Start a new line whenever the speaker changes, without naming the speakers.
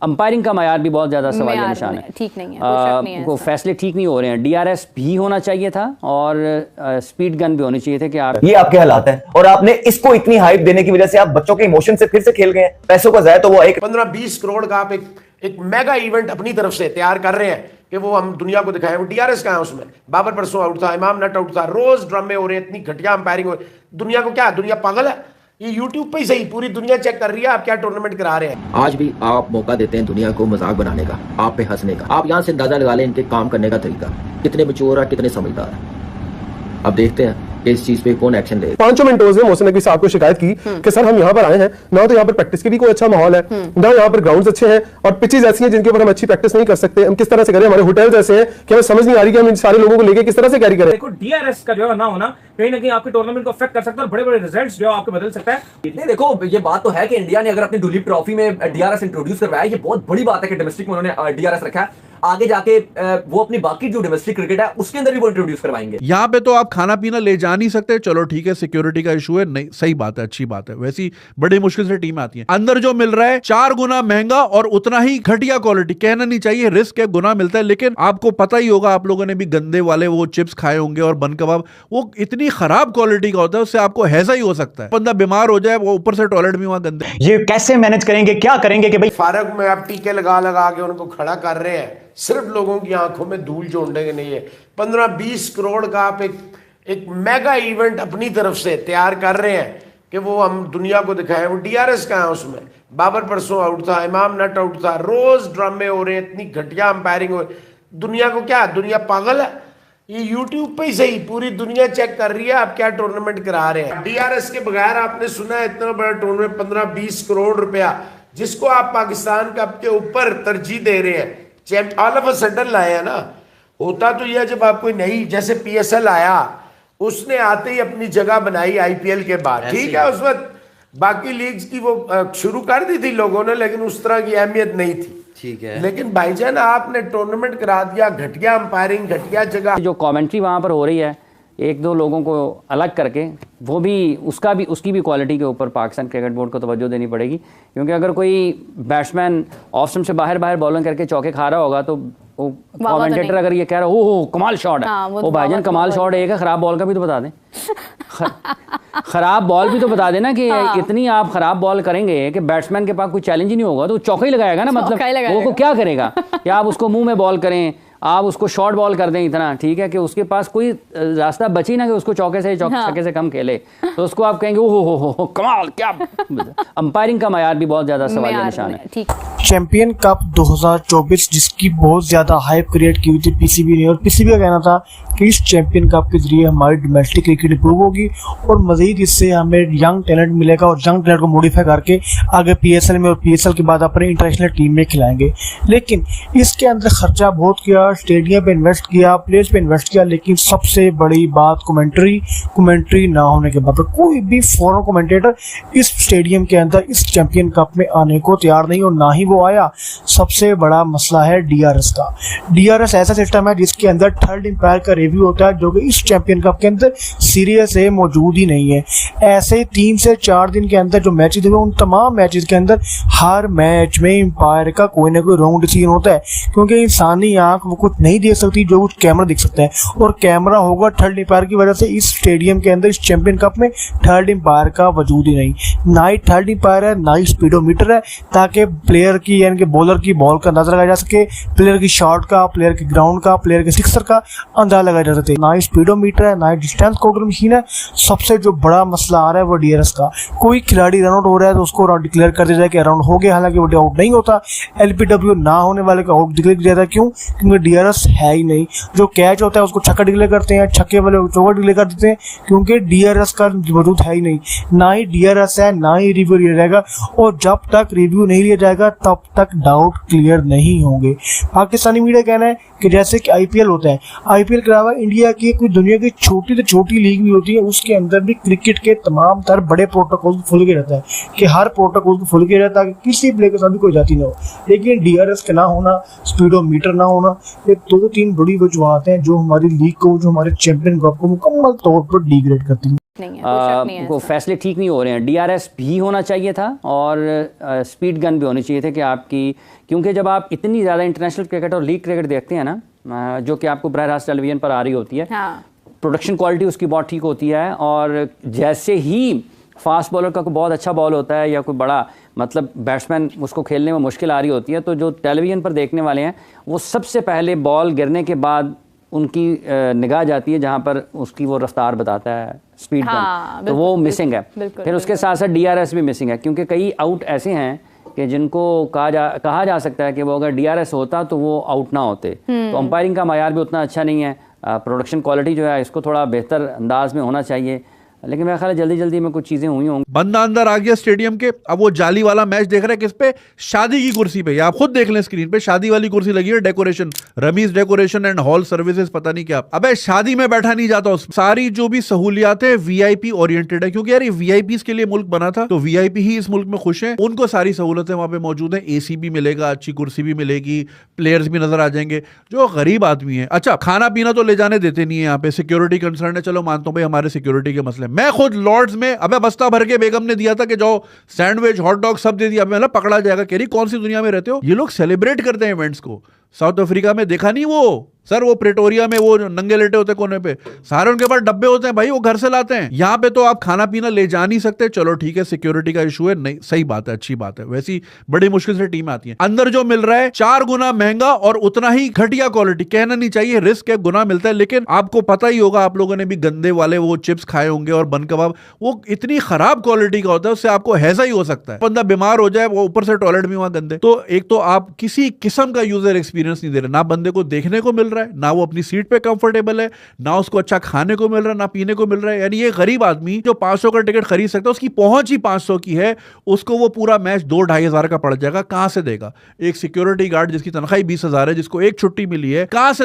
Umpiring का मायार भी बहुत ज़्यादा सवालिया निशान है,
ठीक नहीं है,
वो फैसले ठीक नहीं हो रहे हैं। डीआरएस भी होना चाहिए था और स्पीड गन भी होनी चाहिए थे कि आप
ये आपके हालात हैं और आपने इसको इतनी हाइप देने की वजह से आप बच्चों के इमोशन से फिर से खेल गए हैं। पैसों का ज़ाया तो वो एक
15-20 करोड़ का आप एक मेगा इवेंट अपनी तरफ से तैयार कर रहे हैं कि वो हम दुनिया को दिखाएं। वो डीआरएस का है उसमें, बाबर परसों आउट था, इमाम नट आउट था, रोज ड्रामे हो रहे हैं, इतनी घटिया अंपायरिंग हो रही। दुनिया को क्या, दुनिया पागल है? ये यूट्यूब पे ही सही पूरी दुनिया चेक कर रही है आप क्या टूर्नामेंट करा रहे हैं।
आज भी आप मौका देते हैं दुनिया को मजाक बनाने का, आप पे हंसने का। आप यहाँ से अंदाजा लगा लें इनके काम करने का तरीका, कितने मैच्योर है, कितने समझदार है। अब देखते हैं कि इस चीज पे कौन एक्शन ले।
5 मिनटों में मोहसिन नकवी साहब को शिकायत की कि सर हम यहाँ पर आए हैं ना, तो यहाँ पर प्रैक्टिस के भी कोई अच्छा माहौल है ना, यहाँ पर ग्राउंड्स अच्छे हैं और पिचेज ऐसी हैं जिनके ऊपर हम अच्छी प्रैक्टिस नहीं कर सकते। हम किस तरह से करें? हमारे होटल्स ऐसे हैं कि हमें समझ नहीं आ रही कि हम इन सारे लोगों को लेकर किस तरह से कैरी करें।
देखो डीआरएस का जो है ना होना कहीं ना कहीं आपके टूर्नामेंट को अफेक्ट कर सकता है और बड़े-बड़े रिजल्ट्स जो आपके बदल सकता है।
नहीं देखो, ये बात तो है कि इंडिया ने अगर अपनी दुलीप ट्रॉफी में डीआरएस इंट्रोड्यूस करवाया, ये बहुत बड़ी बात है कि डोमेस्टिक में उन्होंने डीआरएस रखा है। आगे जाके वो अपनी बाकी जो डोमेस्टिक क्रिकेट है उसके अंदर भी वो इंट्रोड्यूस करवाएंगे।
यहाँ पे तो आप खाना पीना ले जा नहीं सकते, चलो ठीक है, सिक्योरिटी का इशू है, नहीं सही बात है, अच्छी बात है। वैसी बड़ी मुश्किल से टीम आती है, अंदर जो मिल रहा है 4 गुना महंगा और उतना ही घटिया क्वालिटी। कहना नहीं चाहिए, रिस्क है, गुना मिलता है, लेकिन आपको पता ही होगा, आप लोगों ने भी गंदे वाले वो चिप्स खाए होंगे और बन कबाब, वो इतनी खराब क्वालिटी का होता है, उससे आपको हैजा ही हो सकता है, बंदा बीमार हो जाए, वो ऊपर से टॉयलेट भी वहां गंदे।
ये कैसे मैनेज करेंगे, क्या करेंगे कि भाई
फारग में आप टीके लगा लगा के उनको खड़ा कर रहे हैं, सिर्फ लोगों की आंखों में धूल झोंकने के नहीं है। 15-20 करोड़ का आप एक मेगा इवेंट अपनी तरफ से तैयार कर रहे हैं कि वो हम दुनिया को दिखाएं। वो डीआरएस का है उसमें, बाबर परसों आउट था, इमाम नट आउट था, रोज ड्रामे हो रहे हैं, इतनी घटिया अंपायरिंग हो रही। दुनिया को क्या, दुनिया पागल है? ये यूट्यूब पे ही सही पूरी दुनिया चेक कर रही है आप क्या टूर्नामेंट करा रहे हैं। डीआरएस के बगैर आपने सुना है इतना बड़ा टूर्नामेंट 15-20 करोड़ रुपया जिसको आप पाकिस्तान कप के ऊपर तरजीह दे रहे हैं, ऑल ऑफ अ सडन लाए हैं ना। होता तो यह जब आप कोई नई, जैसे पीएसएल आया, उसने आते ही अपनी जगह बनाई आईपीएल के बाद, ठीक है, उस वक्त बाकी लीग्स की वो शुरू कर दी थी लोगों ने, लेकिन उस तरह की अहमियत नहीं थी, ठीक है। लेकिन भाईजान आपने टूर्नामेंट करा दिया, घटिया अंपायरिंग, घटिया जगह।
जो कमेंट्री वहाँ पर हो रही है 1-2 लोगों को अलग करके, वो भी उसकी भी क्वालिटी के ऊपर पाकिस्तान क्रिकेट बोर्ड को तवज्जो देनी पड़ेगी। क्योंकि अगर कोई बैट्समैन ऑफ स्टंप से बाहर बॉलिंग करके चौके खा रहा होगा तो वो कमेंटेटर अगर ये कह रहा हो कमाल शॉट है, वो भाईजान कमाल शॉट है, खराब बॉल का भी तो बता दें। खराब बॉल भी तो बता देना कि इतनी आप खराब बॉल करेंगे कि बैट्समैन के पास कोई चैलेंज ही नहीं होगा, तो वो चौका ही लगाएगा ना, मतलब वो क्या करेगा? या आप उसको मुंह में बॉल करें, आप उसको शॉर्ट बॉल कर दें इतना, ठीक है, कि उसके पास कोई रास्ता बची ना कि उसको छक्के से कम खेले, तो उसको आप कहेंगे ओहो कमाल, क्या अंपायरिंग का मायार भी बहुत ज्यादा सवालिया निशान है।
ठीक।
चैंपियन कप 2024 जिसकी बहुत ज्यादा हाइप क्रिएट की हुई थी पीसीबी ने, और पीसीबी का कहना था कि इस चैंपियन कप के जरिए हमारी डोमेस्टिक क्रिकेट इंप्रूव होगी और मजीद इससे हमें यंग टैलेंट मिलेगा और यंग टैलेंट को मॉडिफाई करके आगे पीएसएल में और पीएसएल के बाद अपने इंटरनेशनल टीम में खिलाएंगे। लेकिन इसके अंदर खर्चा बहुत किया, स्टेडियम पे इन्वेस्ट किया, प्लेयर्स पे इन्वेस्ट किया, लेकिन सबसे बड़ी बात कमेंट्री ना होने के बाद कोई भी फॉरेन कमेंटेटर इस स्टेडियम के अंदर इस चैंपियन कप में आने को तैयार नहीं और ना ही वो आया। सबसे बड़ा मसला है डीआरएस का। डीआरएस ऐसा सिस्टम है जिसके अंदर थर्ड एम्पायर का रिव्यू होता है, जो कि इस चैंपियन कप के अंदर सीरियस है, मौजूद ही नहीं है। ऐसे 3 से 4 दिन के अंदर जो मैचेस हुए उन तमाम मैचेस के अंदर हर मैच में एम्पायर का कोई ना कोई रॉन्ग डिसीजन होता है, क्योंकि इंसानी आंख वो कुछ नहीं देख सकती जो कुछ कैमरा देख सकता है, और कैमरा होगा थर्ड एम्पायर की वजह से इस स्टेडियम के अंदर इस चैंपियन कप में थर्ड एम्पायर का वजूद ही नहीं। ना ही थर्ड एम्पायर है, ना ही स्पीडोमीटर है, ताकि प्लेयर की यानी कि बॉलर की बॉल का अंदाजा लगाया जा सके, प्लेयर की शॉट का, प्लेयर के ग्राउंड का, प्लेयर के सिक्सर का अंदाजा लगाया जा सके। ना ही स्पीडोमीटर है, ना ही डिस्टेंस काउंटर मशीन है। सबसे जो बड़ा मसला आ रहा है वो डीआरएस का। कोई खिलाड़ी रन आउट हो रहा है तो उसको रन डिक्लेयर कर दिया जाए कि रन हो गया, हालांकि वो आउट नहीं होता। एलपीडब्ल्यू ना होने वाले का आउट डिक्लेयर किया जाता है, क्यों? क्योंकि डीआरएस है ही नहीं। जो कैच होता है उसको छक्का डिक्लेयर करते हैं, छक्के वाले को चौका डिक्लेयर कर देते हैं, क्योंकि डीआरएस का वजूद है ही नहीं। ना ही डीआरएस है, ना ही रिव्यू लिया जाएगा, और जब तक रिव्यू नहीं लिया जाएगा तब तक डाउट क्लियर नहीं होंगे। पाकिस्तानी मीडिया कहना है कि जैसे कि आईपीएल होता है, आईपीएल के अलावा इंडिया की कोई दुनिया की छोटी से छोटी लीग भी होती है, उसके अंदर भी क्रिकेट के तमाम तर बड़े प्रोटोकॉल को फॉलो किया जाता है कि हर प्रोटोकॉल को फॉलो किया जाता है कि किसी प्लेयर के साथ भी कोई जाती ना हो। लेकिन डीआरएस का ना होना, स्पीडोमीटर ना होना, ये 2-3 बड़ी वजूहत हैं जो हमारी लीग को, जो हमारे चैंपियन कप को मुकम्मल तौर पर डिग्रेड करती हैं।
नहीं है, कोई शक नहीं है
वो
इसमें।
फैसले ठीक नहीं हो रहे हैं। DRS भी होना चाहिए था और स्पीड गन भी होनी चाहिए थे कि आपकी, क्योंकि जब आप इतनी ज़्यादा इंटरनेशनल क्रिकेट और लीग क्रिकेट देखते हैं ना, जो कि आपको बराह रास्त टेलीविजन पर आ रही होती है,
हाँ।
प्रोडक्शन क्वालिटी उसकी बहुत ठीक होती है, और जैसे ही फास्ट बॉलर का कोई बहुत अच्छा बॉल होता है या कोई बड़ा मतलब बैट्समैन उसको खेलने में मुश्किल आ रही होती है, तो जो टेलीविज़न पर देखने वाले हैं वो सबसे पहले बॉल गिरने के बाद उनकी निगाह जाती है जहाँ पर उसकी वो रफ्तार बताता है, स्पीड
हाँ,
गन, तो वो मिसिंग है।
बिल्कुल,
फिर उसके साथ साथ DRS भी मिसिंग है, क्योंकि कई आउट ऐसे हैं कि जिनको कहा जा सकता है कि वो अगर DRS होता तो वो आउट ना होते। तो अंपायरिंग का मायार भी उतना अच्छा नहीं है, प्रोडक्शन क्वालिटी जो है इसको थोड़ा बेहतर अंदाज में होना चाहिए, लेकिन मेरा ख्याल है जल्दी जल्दी में कुछ चीज़ें हुई होंगी।
बंदा अंदर आ गया स्टेडियम के, अब वो जाली वाला मैच देख रहे हैं किस पे, शादी की कुर्सी पे। आप खुद देख लें स्क्रीन पे, शादी वाली कुर्सी लगी है, decoration, Rameez decoration and hall services, पता नहीं क्या। अबे शादी में बैठा नहीं जाता उस, सारी जो भी सहूलियात है VIP ओरिएंटेड है, क्योंकि यार ये VIPs के लिए मुल्क बना था, तो VIP ही इस मुल्क में खुश हैं, उनको सारी सहूलतें वहां पे मौजूद है। AC भी मिलेगा, अच्छी कुर्सी भी मिलेगी, प्लेयर्स भी नजर आ जाएंगे। जो गरीब आदमी है, अच्छा खाना पीना तो ले जाने देते नहीं है यहाँ पे, सिक्योरिटी कंसर्न है, चलो मानता हूँ भाई हमारे सिक्योरिटी के मसले। मैं खुद लॉर्ड्स में अबे बस्ता भर के बेगम ने दिया था कि जाओ सैंडविच हॉट डॉग सब दे दिया, मतलब पकड़ा जाएगा। कह रही कौन सी दुनिया में रहते हो, ये लोग सेलिब्रेट करते हैं इवेंट्स को। साउथ अफ्रीका में देखा नहीं वो सर, वो प्रेटोरिया में वो नंगे लेटे होते कोने पे, सारे उनके पास डब्बे होते हैं भाई, वो घर से लाते हैं। यहाँ पे तो आप खाना पीना ले जा नहीं सकते, चलो ठीक है सिक्योरिटी का इशू है, नहीं सही बात है, अच्छी बात है, वैसी बड़ी मुश्किल से टीम आती है। अंदर जो मिल रहा है 4 गुना महंगा और उतना ही घटिया क्वालिटी, कहना नहीं चाहिए रिस्क है, गुना मिलता है। लेकिन आपको पता ही होगा, आप लोगों ने भी गंदे वाले वो चिप्स खाए होंगे और बन कबाब, वो इतनी खराब क्वालिटी का होता है, उससे आपको हैजा ही हो सकता है, बंदा बीमार हो जाए, वो ऊपर से टॉयलेट भी वहां गंदे। तो एक तो आप किसी किस्म का यूजर एक्सपीरियंस नहीं दे रहे, ना बंदे को देखने को मिल रहा है, ना वो अपनी सीट पे कंफर्टेबल है, ना उसको अच्छा खाने को मिल रहा है, ना पीने को मिल रहा है। यानी ये गरीब आदमी जो 500 का टिकट खरीद सकता है, उसकी पहुंच ही 500 की है, उसको वो पूरा मैच 2-2.5 हज़ार का पड़ जाएगा, कहां से देगा? एक सिक्योरिटी गार्ड जिसकी तनख्वाही 20,000 है, जिसको एक छुट्टी मिली है, कहां से